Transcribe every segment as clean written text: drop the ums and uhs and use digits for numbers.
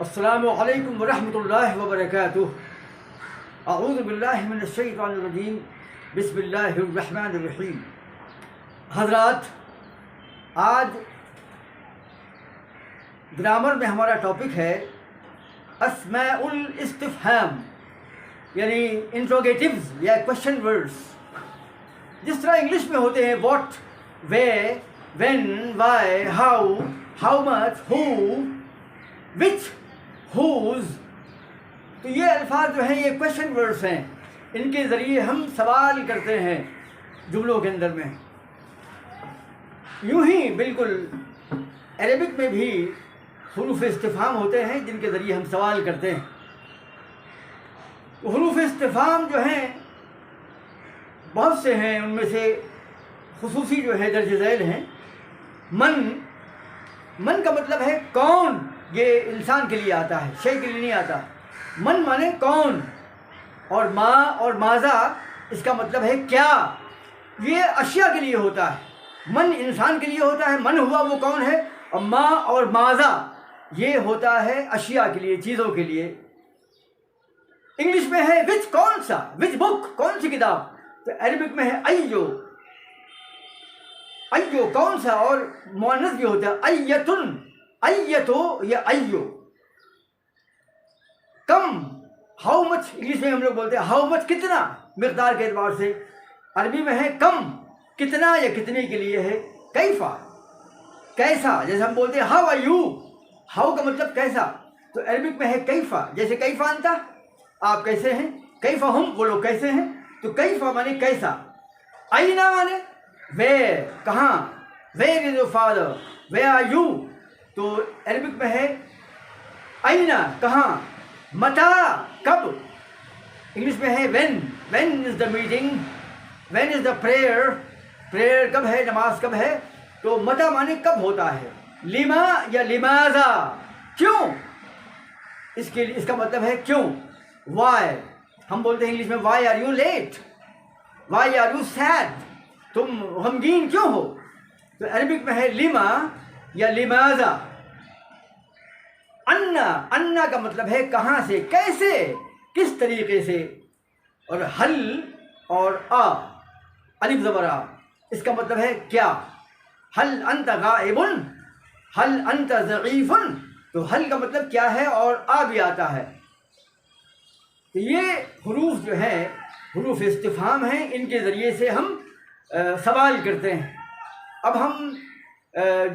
السلام علیکم ورحمۃ اللہ وبرکاتہ۔ اعوذ باللہ من الشیطان الرجیم، بسم اللہ الرحمن الرحیم۔ حضرات، آج گرامر میں ہمارا ٹاپک ہے اسماء الاستفہام، یعنی انٹروگیٹیوز یا کوشچن ورڈز۔ جس طرح انگلش میں ہوتے ہیں what, where, when, why, how, how much, who, which, whose, تو یہ الفاظ جو ہیں یہ کوشچن ورڈز ہیں۔ ان کے ذریعے ہم سوال کرتے ہیں جملوں کے اندر میں۔ یوں ہی بالکل عربک میں بھی حروف استفہام ہوتے ہیں جن کے ذریعے ہم سوال کرتے ہیں۔ حروف استفہام جو ہیں بہت سے ہیں، ان میں سے خصوصی جو ہے درج ذیل ہیں۔ من کا مطلب ہے کون، یہ انسان کے لیے آتا ہے، شے کے لیے نہیں آتا۔ من مانے کون، اور ما اور ماذا اس کا مطلب ہے کیا، یہ اشیاء کے لیے ہوتا ہے۔ من انسان کے لیے ہوتا ہے، من ہوا وہ کون ہے، اور ما اور ماذا یہ ہوتا ہے اشیاء کے لیے، چیزوں کے لیے۔ انگلش میں ہے وچ، کون سا، وچ بک، کون سی کتاب، تو عربک میں ہے ایو، ایو کون سا، اور مؤنث بھی ہوتا ہے ایتن، ایتو یا ایو۔ کم، ہاؤ مچ، انگلش میں ہم لوگ بولتے ہیں ہاؤ مچ، کتنا، مقدار کے اعتبار سے۔ عربی میں ہے کم، کتنا یا کتنے کے لیے ہے۔ کیفا، کیسا، جیسے ہم بولتے ہیں ہاؤ آر یو، ہاؤ کا مطلب کیسا، تو عربک میں ہے کیفا، جیسے کیفا انتا، آپ کیسے ہیں، کیفا ہم، وہ لوگ کیسے ہیں، تو کیفا مانے کیسا۔ اینا مانے ویئر، کہاں، where is your father, where are you, تو عربک میں ہے اینا، کہاں، متا، کب، انگلش میں ہے when, when is the meeting, when is the prayer, prayer کب ہے، نماز کب ہے، تو متا مانے کب ہوتا ہے۔ لما یا لماذا، کیوں، اس کا مطلب ہے کیوں۔ وائی، ہم بولتے ہیں انگلش میں why are you late, why are you sad, تم غمگین کیوں ہو، تو عربک میں ہے لما یا لماذا۔ انا کا مطلب ہے کہاں سے، کیسے، کس طریقے سے، اور حل اور الف زبر آ، اس کا مطلب ہے کیا۔ حل انت غائب، حل انت ضعیف، تو حل کا مطلب کیا ہے، اور بھی آتا ہے۔ تو یہ حروف جو ہیں حروف استفہام ہیں، ان کے ذریعے سے ہم سوال کرتے ہیں۔ اب ہم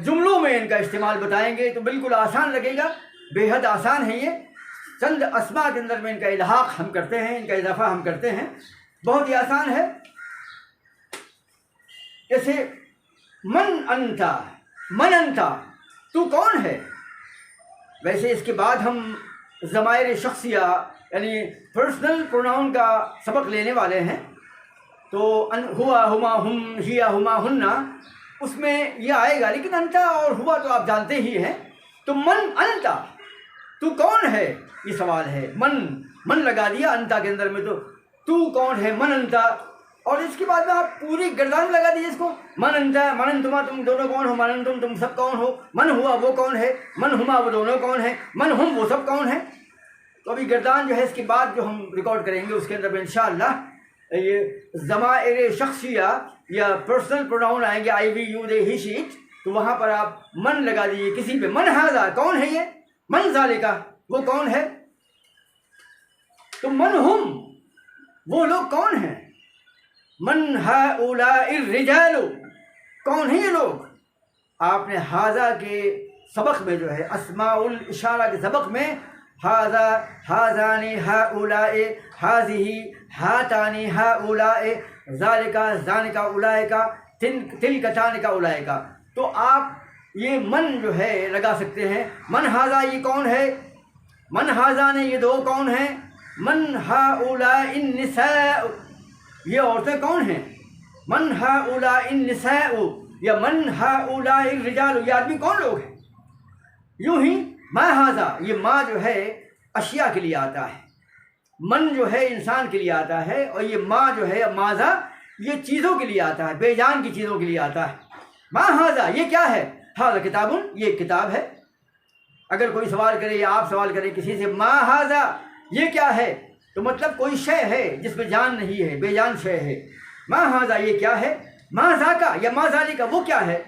جملوں میں ان کا استعمال بتائیں گے تو بالکل آسان لگے گا، بے حد آسان ہے۔ یہ چند اسماء کے اندر میں ان کا الحاق ہم کرتے ہیں، ان کا اضافہ ہم کرتے ہیں، بہت ہی آسان ہے۔ جیسے من انتا، من انتا، تو کون ہے۔ ویسے اس کے بعد ہم ضمائر شخصیہ یعنی پرسنل پروناؤن کا سبق لینے والے ہیں، تو ہوا، ہما، ہم، ہیا، ہما، ہننا، اس میں یہ آئے گا، لیکن انتا اور ہوا تو آپ جانتے ہی ہیں۔ تو من انتا، تو کون ہے، یہ سوال ہے۔ من لگا دیا انتا کے اندر میں، تو کون ہے، من انتا، اور اس کے بعد میں آپ پوری گردان لگا دیجیے اس کو، من انتا، من انتما، تم دونوں کون ہو، من انتم، تم سب کون ہو، من ہوا وہ کون ہے، من ہما وہ دونوں کون ہیں، من ہم وہ سب کون ہیں۔ تو ابھی گردان جو ہے اس کے بعد جو ہم ریکارڈ کریں گے اس کے اندر میں انشاءاللہ یہ ضمائر شخصیہ یا پرسنل پروناؤن آئیں گے، آئی وی یو دے ہی شیٹ، تو وہاں پر آپ من لگا دیجیے کسی پہ۔ من ھذا، کون ہے یہ، من ذالکا، وہ کون ہے، تو من ہم، وہ لوگ کون ہیں، من ہؤلاء الرجال، کون ہیں یہ لوگ۔ آپ نے ھذا کے سبق میں جو ہے اسماء الاشارہ کے سبق میں ھذا، ھذان، ہؤلاء، ھذہ، ھاتان، ہؤلاء، ذالک، ذانک، اولئک، تلک، تانک، اولئک، تو آپ یہ من جو ہے لگا سکتے ہیں۔ من ھذا، یہ کون ہے، من ھذان، یہ دو کون ہیں، من ہؤلاء النساء، یہ عورتیں کون ہیں، من ہؤلاء النساء، یا من ہؤلاء الرجال، یہ آدمی کون لوگ ہیں۔ یوں ہی ما ھذا، یہ ما جو ہے اشیاء کے لیے آتا ہے، من جو ہے انسان کے لیے آتا ہے، اور یہ ما جو ہے ماذا یہ چیزوں کے لیے آتا ہے، بے جان کی چیزوں کے لیے آتا ہے۔ ما ھذا، یہ کیا ہے، ھذا کتاب، یہ کتاب ہے، اگر کوئی سوال کرے یا آپ سوال کریں کسی سے ما ھذا یہ کیا ہے، تو مطلب کوئی شے ہے جس میں جان نہیں ہے، بے جان شے ہے. ما ھذا یہ کیا ہے، ما ذاکا یا ما ذالکا وہ کیا ہے.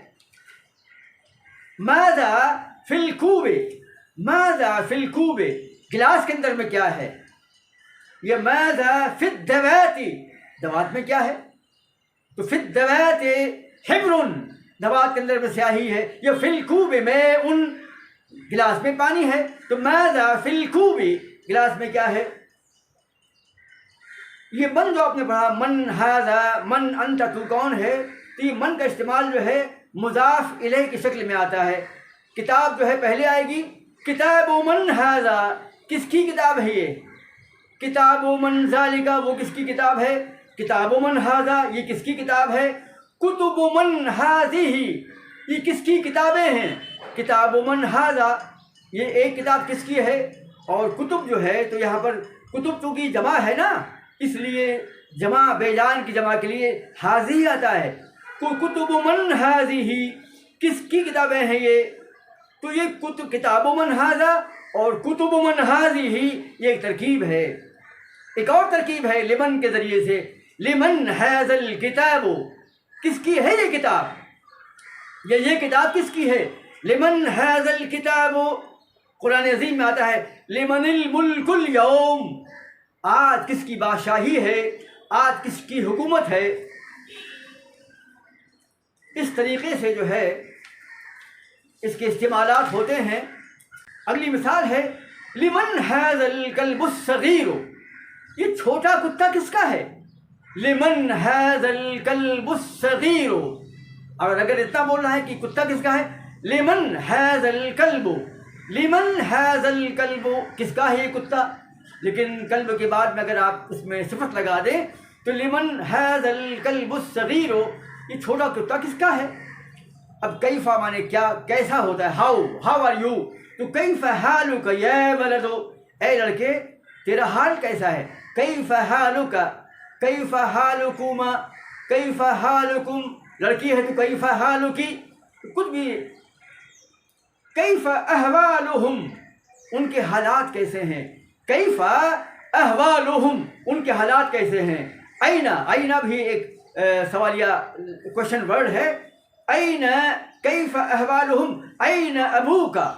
ماذا فی الکوب، ماذا فی الکوب گلاس کے اندر میں کیا ہے. یہ ماذا فی الدوات، دوات میں کیا ہے، تو فی الدوات حبر، دوات کے اندر میں سیاہی ہے. یہ فی الکوب میں ان گلاس میں پانی ہے. تو ماذا فی الکوب گلاس میں کیا ہے. یہ من جو آپ نے پڑھا من ھذا، من انت تو کون ہے، تو یہ من کا استعمال جو ہے مضاف الیہ کی شکل میں آتا ہے. کتاب جو ہے پہلے آئے گی، کتاب من ھذا کس کی کتاب ہے یہ. کتاب من ذالکا وہ کس کی کتاب ہے. کتاب من ھذا یہ کس کی کتاب ہے. کتب من ھذہ یہ کس کی کتابیں ہیں. کتاب من ھذا یہ ایک کتاب کس کی ہے. اور کتب جو ہے تو یہاں پر کتب چونکہ جمع ہے نا، اس لیے جمع بے جان کی جمع کے لیے ھذہ آتا ہے. کتب من ھذہ کس کی کتابیں ہیں یہ. تو یہ کتاب من ھذا اور کتب من ھذہ یہ ایک ترکیب ہے. ایک اور ترکیب ہے لمن کے ذریعے سے، لمن ھذا الکتاب کس کی ہے یہ کتاب، یہ کتاب کس کی ہے. لمن ھذا الکتاب قرآن عظیم میں آتا ہے لمن الملک اليوم آج کس کی بادشاہی ہے، آج کس کی حکومت ہے. اس طریقے سے جو ہے اس کے استعمالات ہوتے ہیں. اگلی مثال ہے لمن ھذا الکلب الصغیر یہ چھوٹا کتا کس کا ہے. لمن ھذا الکلب الصغیر، اور اگر اتنا بولنا ہے کہ کتا کس کا ہے، لمن ھذا الکلب، لمن ھذا الکلب کس کا ہے یہ کتا. لیکن کلب کے بعد میں اگر آپ اس میں صفت لگا دیں تو لمن ھذا الکلب الصغیر یہ چھوٹا کتا کس کا ہے. اب کیفا مانے کیا، کیسا ہوتا ہے، ہاؤ آر یو. تو کیف حالک یا ولد اے لڑکے تیرا حال کیسا ہے. کیف حالک، کیف حالکما، کیف حالکم لڑکی ہے تو کیف حالکی کچھ بھی. کیف احوالہم ان کے حالات کیسے ہیں. کیف احوالہم ان کے حالات کیسے ہیں. اینا، اینا بھی ایک سوالیہ کوشچن ورڈ ہے. این کیف احوالہم، این ابوکا،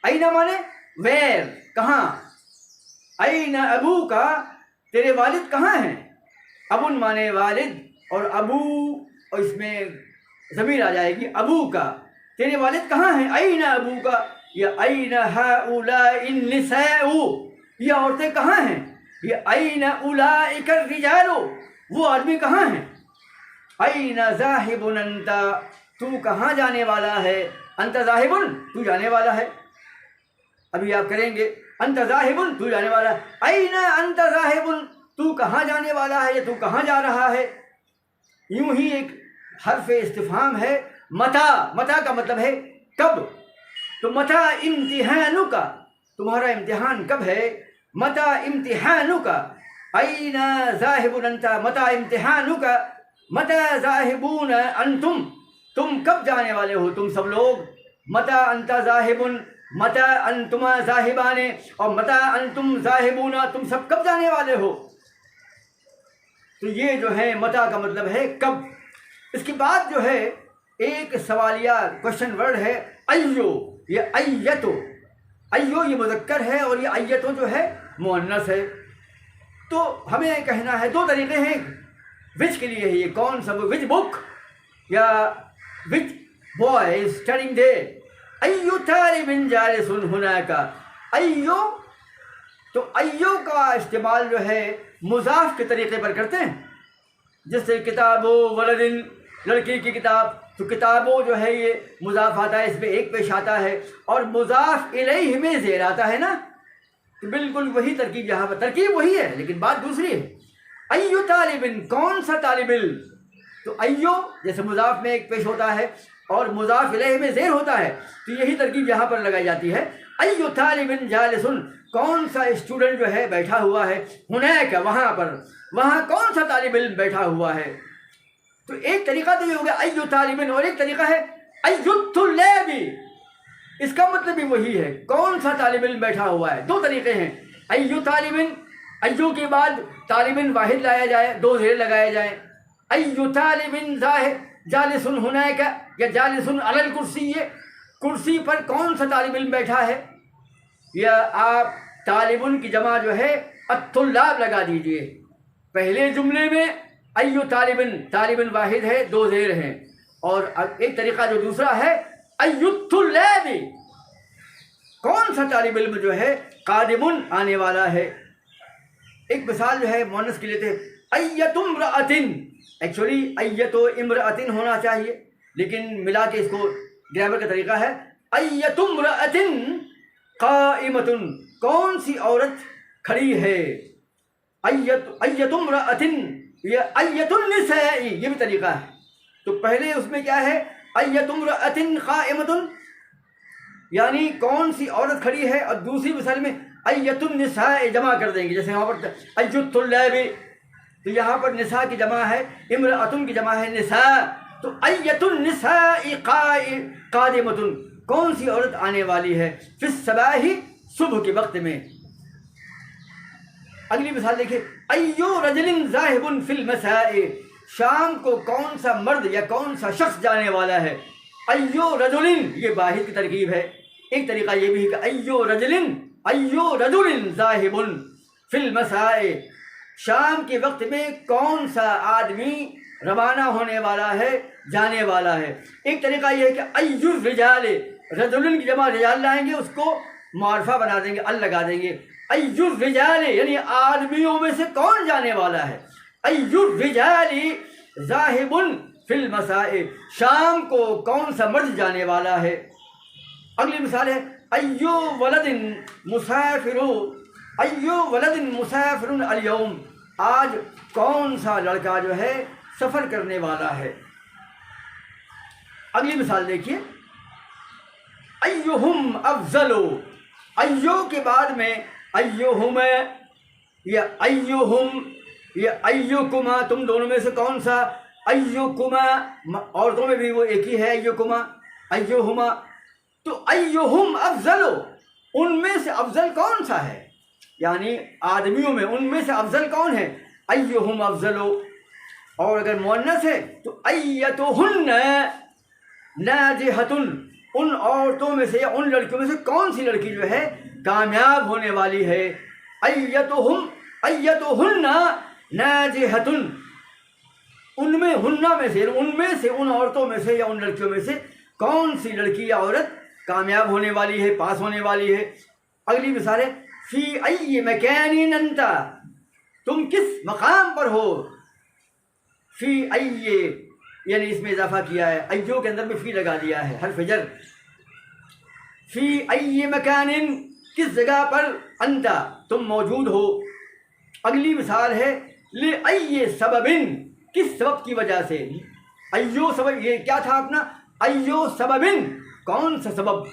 اینا مانے ویر کہاں. این ابوکا تیرے والد کہاں ہیں. ابن مانے والد اور ابو اور اس میں ضمیر آ جائے گی ابو کا. تیرے والد کہاں ہیں. این ابوکا یا این ہؤلاء النساء یہ عورتیں کہاں ہیں. یہ این اولئک الرجال وہ آدمی کہاں ہیں. این ذاہب انت تو کہاں جانے والا ہے. انت ذاہب تو جانے والا ہے. ابھی آپ کریں گے انت ذاہب تو جانے والا ہے. این انت ذاہب تو کہاں جانے والا ہے یا تو کہاں جا رہا ہے. یوں ہی ایک حرف استفہام ہے متا. متا کا مطلب ہے کب. تو متا امتحانک تمہارا امتحان کب ہے. متا امتحانک این ذاہب انت متا امتحانک متا ذاہبون انتم تم کب جانے والے ہو تم سب لوگ. متا انت ذاہب متا انتما ذاہبان اور متا انتم ذاہبون تم سب کب جانے والے ہو. تو یہ جو ہے متا کا مطلب ہے کب. اس کے بعد جو ہے ایک سوالیہ کوشچن ورڈ ہے ایو. یہ ایتو، ایو یہ مذکر ہے اور یہ ایتو جو ہے مؤنث ہے. تو ہمیں کہنا ہے دو طریقے ہیں وچ کے لیے. یہ کون سا وچ بک یا وچ بوائے از اسٹڈنگ دیر. ایو طالب جالس ہناک. ایو تو ایو کا استعمال جو ہے مضاف کے طریقے پر کرتے ہیں. جیسے کتاب و ولدن لڑکی کی کتاب. تو کتابوں جو ہے یہ مضاف آتا ہے، اس میں ایک پیش آتا ہے اور مضاف الیہ میں زیر آتا ہے نا. تو بالکل وہی ترکیب یہاں پر، ترکیب وہی ہے لیکن بات دوسری ہے. ایو طالب کون سا طالب علم. تو ایو جیسے مضاف میں ایک پیش ہوتا ہے اور مضاف الیہ میں زیر ہوتا ہے تو یہی ترکیب یہاں پر لگائی جاتی ہے. ایو طالب جالس کون سا اسٹوڈنٹ جو ہے بیٹھا ہوا ہے. ہناک وہاں پر، وہاں کون سا طالب علم بیٹھا ہوا ہے. تو ایک طریقہ تو یہ ہو گیا ایو طالب، اور ایک طریقہ ہے ایو الطلاب. اس کا مطلب بھی وہی ہے، کون سا طالب علم بیٹھا ہوا ہے۔ دو طریقے ہیں، ایو طالبن، ایو کے بعد طالبن واحد لایا جائے، دو زیر لگائے جائیں، ایو طالبن جالس ہناک یا جالس علی الکرسی، کرسی پر کون سا طالب علم بیٹھا ہے، یا آپ طالبن کی جمع جو ہے الطلاب لگا دیجئے۔ پہلے جملے میں ایو طالبن، طالبن واحد ہے، دو زیر ہیں، اور ایک طریقہ جو دوسرا ہے ایو الطلاب، کون سا طالب علم جو ہے قادمن آنے والا ہے۔ ایک مثال جو ہے مؤنث کی لیتے ہیں، ایت امرأۃ، ایکچولی ایت امرأۃ ہونا چاہیے، لیکن ملا کے اس کو گرامر کا طریقہ ہے ایت امرأۃ قائمۃ، کون سی عورت کھڑی ہے، ایت امرأۃ یا ایت النساء، یہ بھی طریقہ ہے۔ تو پہلے اس میں کیا ہے، ایت امرأۃ قائمۃ، یعنی کون سی عورت کھڑی ہے، اور دوسری مثال میں ایت النساء جمع کر دیں گے، جیسے یہاں پر ایت الطلاب، تو یہاں پر نساء کی جمع ہے، امرأۃ کی جمع ہے نساء، تو ایت النساء قادمۃ، کون سی عورت آنے والی ہے، فی الصباح، صبح کے وقت میں۔ اگلی مثال دیکھیں، ایو رجل ذاہب فی المساء، شام کو کون سا مرد یا کون سا شخص جانے والا ہے، ایو رجل، یہ واحد کی ترکیب ہے۔ ایک طریقہ یہ بھی ہے کہ ایو رجل ذاہب فی المساء، شام کے وقت میں کون سا آدمی روانہ ہونے والا ہے، جانے والا ہے۔ ایک طریقہ یہ ہے کہ ایو الرجال، رجل کی جمع رجال لائیں گے، اس کو معرفہ بنا دیں گے، ال لگا دیں گے، ایو الرجال یعنی آدمیوں میں سے کون جانے والا ہے، ایو الرجال ذاہب فی المساء، شام کو کون سا مرد جانے والا ہے۔ اگلی مثال ہے، ایو ولد مسافر اليوم، آج کون سا لڑکا جو ہے سفر کرنے والا ہے۔ اگلی مثال دیکھیے، ایہم افضل، ایو کے بعد میں ایہم یا ایہم یا ایوکما، تم دونوں میں سے کون سا، ایوکما، عورتوں میں بھی وہ ایک ہی ہے ایوکما، ایوہما، تو ایہم افضل، ان میں سے افضل کون سا ہے، یعنی آدمیوں میں ان میں سے افضل کون ہے، ایہم افضل۔ اور اگر مؤنث ہے تو ایتہن ناجحۃ، ان عورتوں میں سے یا ان لڑکیوں میں سے کون سی لڑکی جو ہے کامیاب ہونے والی ہے، ایتہن ناجحۃ، ان میں ہنہ میں سے ان عورتوں میں سے یا ان لڑکیوں میں سے کون سی لڑکی یا عورت کامیاب ہونے والی ہے، پاس ہونے والی ہے۔ اگلی مثال ہے، فی ای مکان انت، تم کس مقام پر ہو، فی ای یعنی اس میں اضافہ کیا ہے، ایو کے اندر میں فی لگا دیا ہے، حرف جر، فی ای مکان، کس جگہ پر، انت تم موجود ہو۔ اگلی مثال ہے، لئی سبب، کس سبب کی وجہ سے، ایو سبب، یہ کیا تھا اپنا، ایو سبب، کون سا سبب،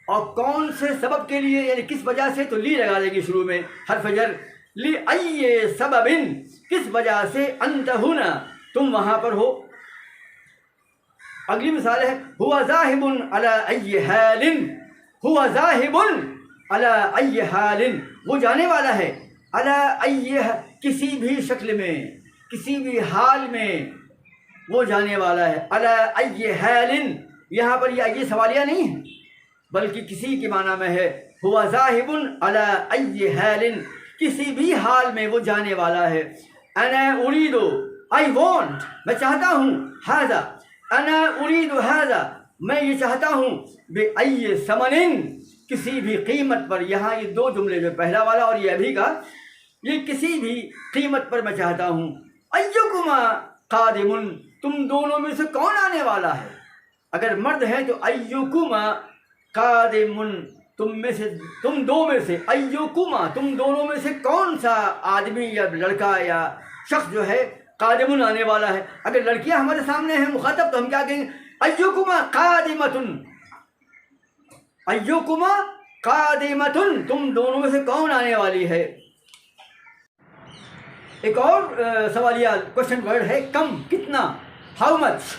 اور کون سے سبب کے لیے، یعنی کس وجہ سے، تو لی لگا دیں گے شروع میں، حرف جر، لئی سبب، کس وجہ سے، انت ہونا، تم وہاں پر ہو۔ اگلی مثال ہے، ہوا ذاہب علی ای حال، ہوا ذاہب علی ای حال، وہ جانے والا ہے، علی ای، کسی بھی شکل میں، کسی بھی حال میں وہ جانے والا ہے، علی ای حال، یہاں پر یہ ای سوالیہ نہیں ہے بلکہ کسی کے معنی میں ہے، ہوا ذاہب علی ای حال، کسی بھی حال میں وہ جانے والا ہے۔ انا اريد، I want، میں چاہتا ہوں، هذا، انا اريد هذا، میں یہ چاہتا ہوں، بأي ثمن، کسی بھی قیمت پر، یہاں یہ دو جملے جو پہلا والا اور یہ ابھی کا، یہ کسی بھی قیمت پر میں چاہتا ہوں۔ ایکما قادم، تم دونوں میں سے کون آنے والا ہے، اگر مرد ہے تو ایکما قادم، تم دو میں سے، ایکما، تم دونوں میں سے کون سا آدمی یا لڑکا یا شخص جو ہے قادم آنے والا ہے۔ اگر لڑکیاں ہمارے سامنے ہیں مخاطب تو ہم کیا کہیں گے، ایکما قادمۃ، ایکما قادمۃ، تم دونوں میں سے کون آنے والی ہے۔ ایک اور سوالیہ کوشچن ورڈ ہے کم، کتنا، ہاؤ مچ۔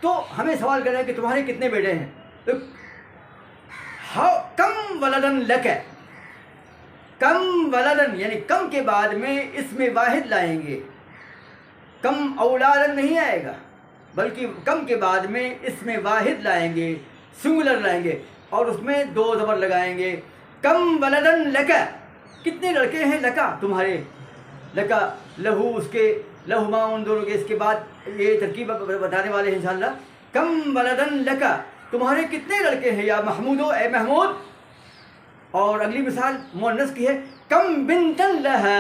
تو ہمیں سوال کرنا ہے کہ تمہارے کتنے بیٹے ہیں، تو کم ولدن لک، کم ولدن یعنی کم کے بعد میں اس میں واحد لائیں گے، کم اولادن نہیں آئے گا، بلکہ کم کے بعد میں اس میں واحد لائیں گے، سنگولر لائیں گے اور اس میں دو زبر لگائیں گے۔ کم ولدن لکا، کتنے لڑکے ہیں لکا تمہارے، لکا لہو، اس کے لہما ان دونوں کے، اس کے بعد یہ ترکیب بتانے والے ہیں انشاءاللہ۔ کم ولدن لکا، تمہارے کتنے لڑکے ہیں یا محمودو، اے محمود۔ اور اگلی مثال مؤنث کی ہے، کم بنتن لہا،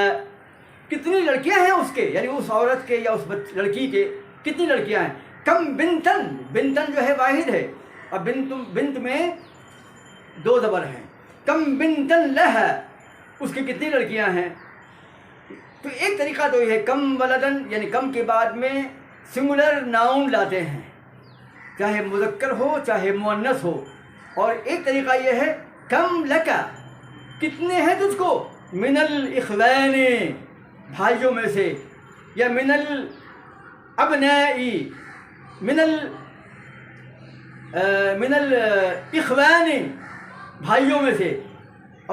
کتنی لڑکیاں ہیں اس کے، یعنی اس عورت کے یا اس لڑکی کے کتنی لڑکیاں ہیں۔ کم بنتن، بنتن جو ہے واحد ہے اور بنت میں دو زبر ہیں۔ کم بنتن لہا، اس کی کتنی لڑکیاں ہیں۔ تو ایک طریقہ تو یہ ہے کم ولدن یعنی کم کے بعد میں سنگولر ناؤن لاتے ہیں، چاہے مذکر ہو چاہے مؤنث ہو۔ اور ایک طریقہ یہ ہے کم لکا، کتنے ہیں تجھ کو، من الاخوان، بھائیوں میں سے، یا من الابنائی، من الاخوان، بھائیوں میں سے،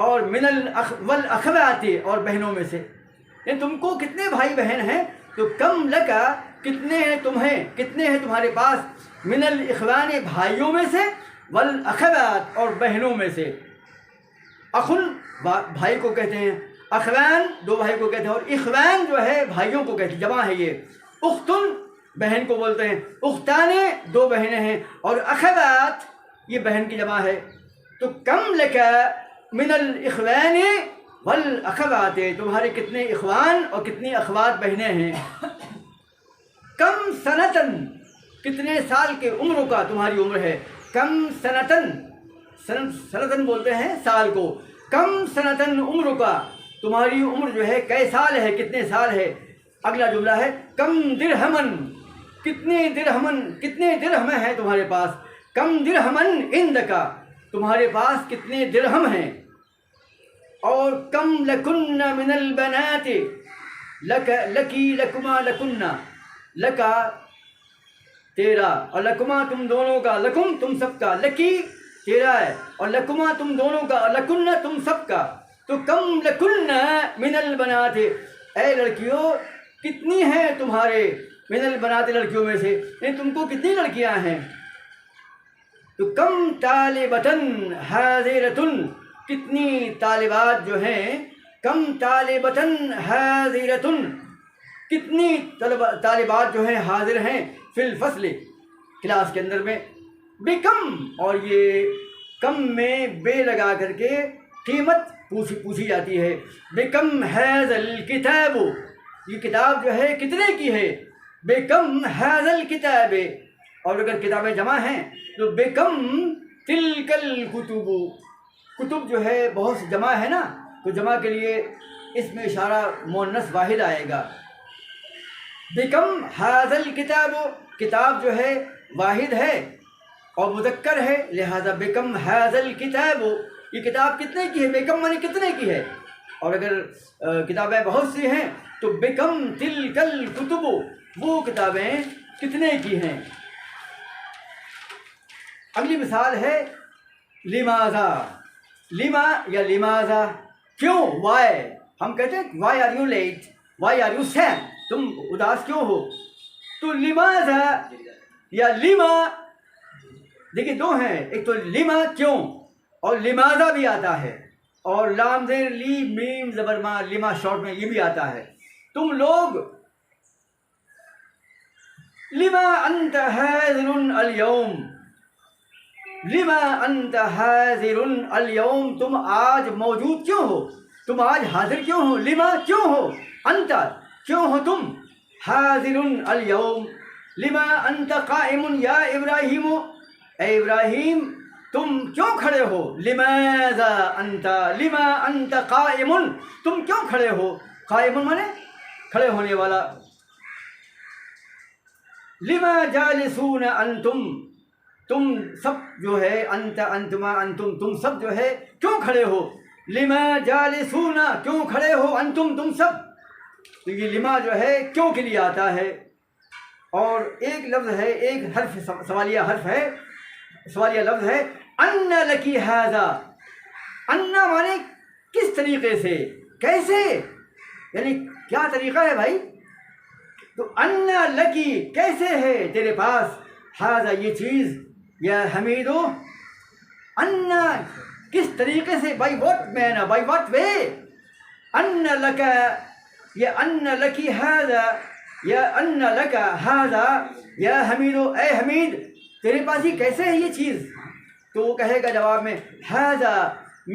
اور من والاخوات، اور بہنوں میں سے، یعنی تم کو کتنے بھائی بہن ہیں۔ تو کم لکا، کتنے ہیں تمہیں، کتنے ہیں تمہارے پاس، من الاخوان، بھائیوں میں سے، والاخوات، اور بہنوں میں سے۔ اخن بھائی کو کہتے ہیں، اخوان دو بھائی کو کہتے ہیں، اور اخوان جو ہے بھائیوں کو کہتے ہیں، جمع ہے یہ۔ اختن بہن کو بولتے ہیں، اختانے دو بہنیں ہیں، اور اخوات یہ بہن کی جمع ہے۔ تو کم لکا من الاخوان والاخوات، تمہارے کتنے اخوان اور کتنی اخوات بہنیں ہیں۔ کم سنتن، کتنے سال کے عمر کا تمہاری عمر ہے۔ کم سنتن، سنتن بولتے ہیں سال کو۔ کم سنتن، عمر کا، تمہاری عمر جو ہے کئے سال ہے، کتنے سال ہے۔ اگلا جملہ ہے کم درہمن، کتنے درہمن، کتنے درہم ہیں تمہارے پاس۔ کم درہمن عندکا، تمہارے پاس کتنے درہم ہیں۔ اور کم لکن من البنات، لکی لکما لکنا، لکا تیرا، اور لکما تم دونوں کا، لکم تم سب کا، لکی تیرا ہے، اور لکما تم دونوں کا، اور لکن تم سب کا۔ تو کم لکن من البنات، اے لڑکیوں کتنی ہیں تمہارے، من البنات، لڑکیوں میں سے، یعنی تم کو کتنی لڑکیاں ہیں۔ تو کم طالبتن حاضرتن، کتنی طالبات جو ہیں، کم طالبتن حاضرتن، کتنی طالبات جو ہیں حاضر ہیں، فی الفصل، کلاس کے اندر میں۔ بکم، اور یہ کم میں بے لگا کر کے قیمت پوچھی جاتی ہے۔ بکم حاذا الکتاب، یہ کتاب جو ہے کتنے کی ہے۔ بکم حاذا الکتاب، اور اگر کتابیں جمع ہیں تو بکم تلک الکتب، کتب جو ہے بہت سی جمع ہے نا، تو جمع کے لیے اس میں اشارہ مؤنث واحد آئے گا۔ بکم حاذا الکتاب، کتاب جو ہے واحد ہے اور مذکر ہے، لہذا بکم حاذا الکتاب، یہ کتاب کتنے کی ہے، بکم معنی کتنے کی ہے۔ اور اگر کتابیں بہت سی ہیں تو بکم تلک الکتب، وہ کتابیں کتنے کی ہیں۔ اگلی مثال ہے لماذا، لما یا لماذا، کیوں، وائی، ہم کہتے ہیں why are you late, why are you sad, تم اداس کیوں ہو۔ تو لماذا یا لما، دیکھیں دو ہیں، ایک تو لما کیوں، اور لماذا بھی آتا ہے، اور لام زیر لی میم زبر ما، لما شارٹ میں یہ بھی آتا ہے۔ تم لوگ لما انت حاضر اليوم، لما انت حاضر اليوم، تم آج موجود کیوں ہو، تم آج حاضر کیوں ہو۔ لما کیوں ہو، انت کیوں ہو تم، حاضر اليوم، لما انت قائم یا ابراہیم، اے ابراہیم تم کیوں کھڑے ہو۔ لماذا انت، لما انت قائم، تم کیوں کھڑے ہو، قائم مانے کھڑے ہونے والا۔ لما جالسون انتم، تم سب جو ہے، انت انتما انتم، تم سب جو ہے کیوں کھڑے ہو۔ لما جالسون، کیوں کھڑے ہو، انتم تم سب۔ تو یہ لما جو ہے کیوں کے لیے آتا ہے۔ اور ایک لفظ ہے، ایک حرف سوالیہ حرف ہے، سوالیہ لفظ ہے اَنَّ لَكِ هَذَا، اَنَّ مانے کس طریقے سے، کیسے، یعنی کیا طریقہ ہے بھائی؟ تو اَنَّ لَكِ کیسے ہے تیرے پاس، هَذَا یہ چیز، یا حمیدو، اَنَّ کس طریقے سے، by what mean, by the way, اَنَّ لَكَ یا اَنَّ لَكِ هَذَا یا اَنَّ لَكَ هَذَا یا حمیدو، اے حمید تیرے پاس ہی کیسے ہے یہ چیز؟ تو وہ کہے گا جواب میں هَذَا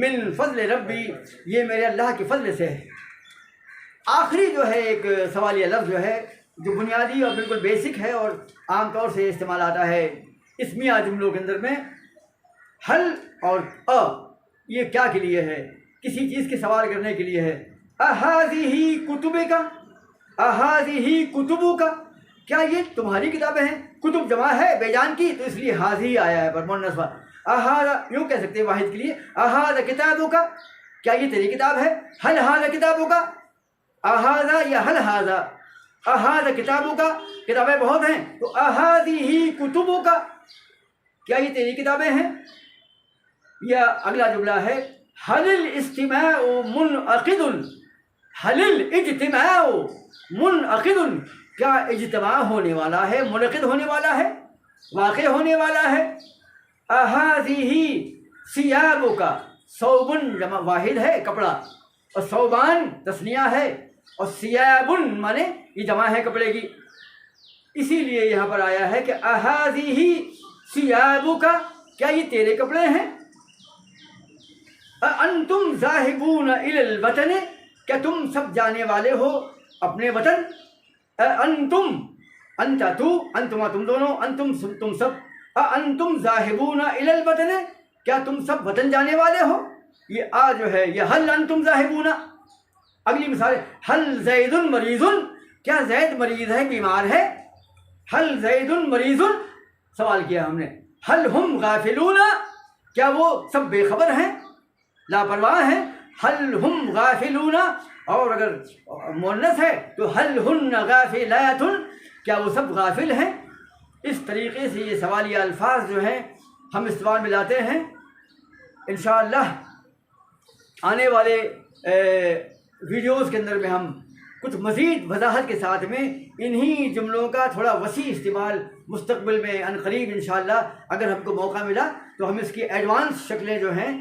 من فضل ربی، یہ میرے اللہ کے فضل سے ہے۔ آخری جو ہے ایک سوالیہ لفظ جو ہے، جو بنیادی اور بالکل بیسک ہے اور عام طور سے استعمال آتا ہے اسمیہ جملوں کے اندر میں، حل اور یہ کیا کے لیے ہے؟ کسی چیز کے سوال کرنے کے لیے ہے۔ اَهَذِهِ كُتُبِكَ، اَهَذِهِ كُتُبُكَ، کیا یہ تمہاری کتابیں ہیں؟ کتب جمع ہے بے جان کی، تو اس لیے حاضی آیا ہے پر مؤنث۔ اَهَذَا یوں کہہ سکتے ہیں واحد کے لیے، اَهَذَا كِتَابُكَ، کیا یہ تیری کتاب ہے؟ هَلْ هَذَا كِتَابُكَ، اَهَذَا یا هَلْ هَذَا، اَهَذَا كِتَابُكَ کتابیں بہت ہیں، تو اَهَذِهِ كُتُبُكَ کیا یہ تیری کتابیں ہیں؟ یا اگلا جملہ ہے هل الاجتماع منعقد، هل الاجتماع منعقد، کیا اجتماع ہونے والا ہے، منعقد ہونے والا ہے، واقع ہونے والا ہے۔ اَهَذِهِ ثِيَابُكَ، ثوبٌ جمع واحد ہے کپڑا، اور ثوبان تثنیہ ہے، اور ثِيَابٌ مانے یہ جمع ہے کپڑے کی، اسی لیے یہاں پر آیا ہے کہ اَهَذِهِ ثِيَابُكَ کیا یہ تیرے کپڑے ہیں؟ اَأَنْتُمْ ذَاهِبُونَ إِلَى الْوَطَنِ، کیا تم سب جانے والے ہو اپنے وطن؟ اَأَنْتُمْ انت تو، انتما تم دونوں، انتم تم سب، اَأَنْتُمْ ذَاهِبُونَ إِلَى الْوَطَنِ کیا تم سب وطن جانے والے ہو؟ یہ جو ہے یہ هل انتم ذاهبون۔ اگلی مثال ہے هل زید مریض، کیا زید مریض ہے، بیمار ہے؟ هل زید مریض، سوال کیا ہم نے۔ هل هم غافلون، کیا وہ سب بے خبر ہیں، لاپرواہ ہیں؟ هل هم غافلون، اور اگر مؤنث ہے تو هل هن غافلات، کیا وہ سب غافل ہیں؟ اس طریقے سے یہ سوالیہ الفاظ جو ہیں ہم استعمال میں لاتے ہیں۔ انشاءاللہ آنے والے ویڈیوز کے اندر میں ہم کچھ مزید وضاحت کے ساتھ میں انہی جملوں کا تھوڑا وسیع استعمال مستقبل میں عنقریب انشاءاللہ اگر ہم کو موقع ملا تو ہم اس کی ایڈوانس شکلیں جو ہیں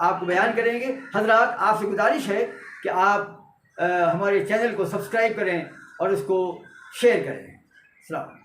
آپ کو بیان کریں گے۔ حضرات آپ سے گزارش ہے کہ آپ ہمارے چینل کو سبسکرائب کریں اور اس کو شیئر کریں۔ السلام علیکم۔